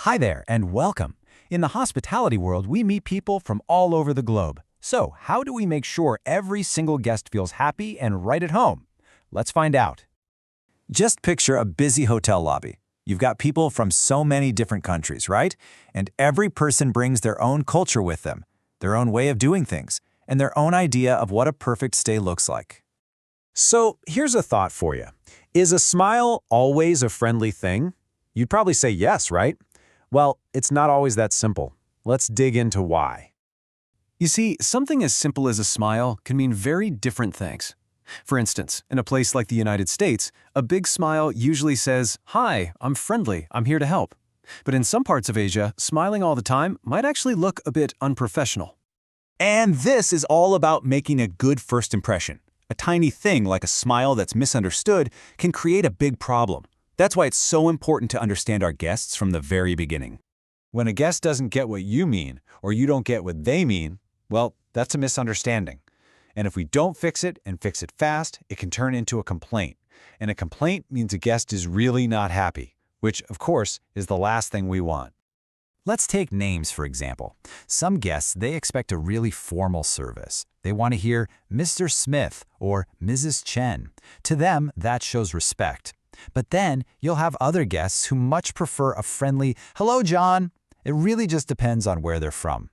Hi there, and welcome. In the hospitality world, we meet people from all over the globe. So, how do we make sure every single guest feels happy and right at home? Let's find out. Just picture a busy hotel lobby. You've got people from so many different countries, right? And every person brings their own culture with them, their own way of doing things, and their own idea of what a perfect stay looks like. So, here's a thought for you. Is a smile always a friendly thing? You'd probably say yes, right? Well, it's not always that simple. Let's dig into why. You see, something as simple as a smile can mean very different things. For instance, in a place like the United States, a big smile usually says, "Hi, I'm friendly, I'm here to help." But in some parts of Asia, smiling all the time might actually look a bit unprofessional. And this is all about making a good first impression. A tiny thing like a smile that's misunderstood can create a big problem. That's why it's so important to understand our guests from the very beginning. When a guest doesn't get what you mean, or you don't get what they mean, well, that's a misunderstanding. And if we don't fix it and fix it fast, it can turn into a complaint. And a complaint means a guest is really not happy, which, of course, is the last thing we want. Let's take names, for example. Some guests, they expect a really formal service. They want to hear Mr. Smith or Mrs. Chen. To them, that shows respect. But then you'll have other guests who much prefer a friendly, "Hello, John." It really just depends on where they're from.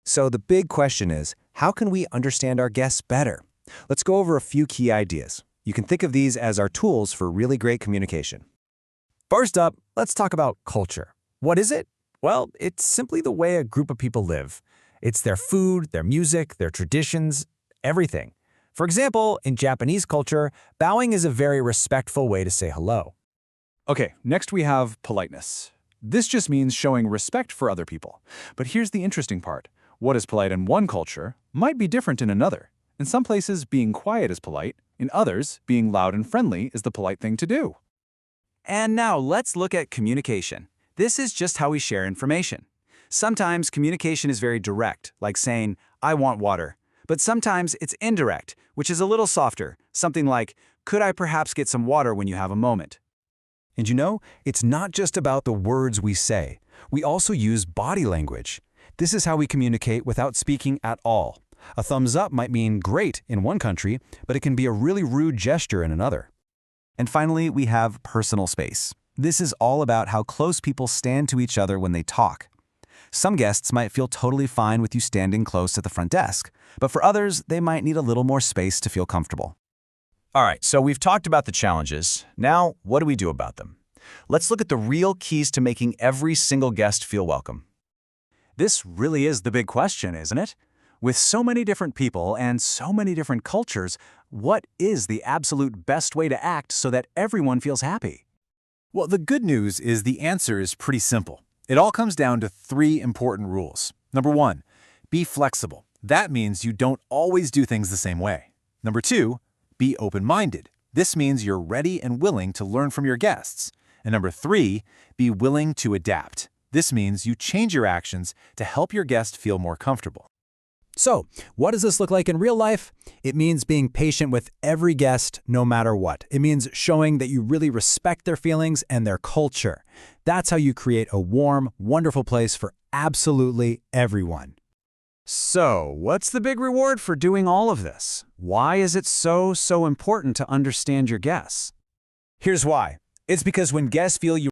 So the big question is, how can we understand our guests better? Let's go over a few key ideas. You can think of these as our tools for really great communication. First up, let's talk about culture. What is it? Well, it's simply the way a group of people live. It's their food, their music, their traditions, everything. For example, in Japanese culture, bowing is a very respectful way to say hello. Okay, next we have politeness. This just means showing respect for other people. But here's the interesting part. What is polite in one culture might be different in another. In some places, being quiet is polite. In others, being loud and friendly is the polite thing to do. And now let's look at communication. This is just how we share information. Sometimes communication is very direct, like saying, "I want water." But sometimes it's indirect, which is a little softer, something like, "Could I perhaps get some water when you have a moment?" And you know, it's not just about the words we say. We also use body language. This is how we communicate without speaking at all. A thumbs up might mean great in one country, but it can be a really rude gesture in another. And finally, we have personal space. This is all about how close people stand to each other when they talk. Some guests might feel totally fine with you standing close at the front desk, but for others, they might need a little more space to feel comfortable. All right, so we've talked about the challenges. Now, what do we do about them? Let's look at the real keys to making every single guest feel welcome. This really is the big question, isn't it? With so many different people and so many different cultures, what is the absolute best way to act so that everyone feels happy? Well, the good news is the answer is pretty simple. It all comes down to 3 important rules. Number 1, be flexible. That means you don't always do things the same way. Number 2, be open-minded. This means you're ready and willing to learn from your guests. And number 3, be willing to adapt. This means you change your actions to help your guest feel more comfortable. So, what does this look like in real life? It means being patient with every guest, no matter what. It means showing that you really respect their feelings and their culture. That's how you create a warm, wonderful place for absolutely everyone. So, what's the big reward for doing all of this? Why is it so important to understand your guests? Here's why. It's because when guests feel you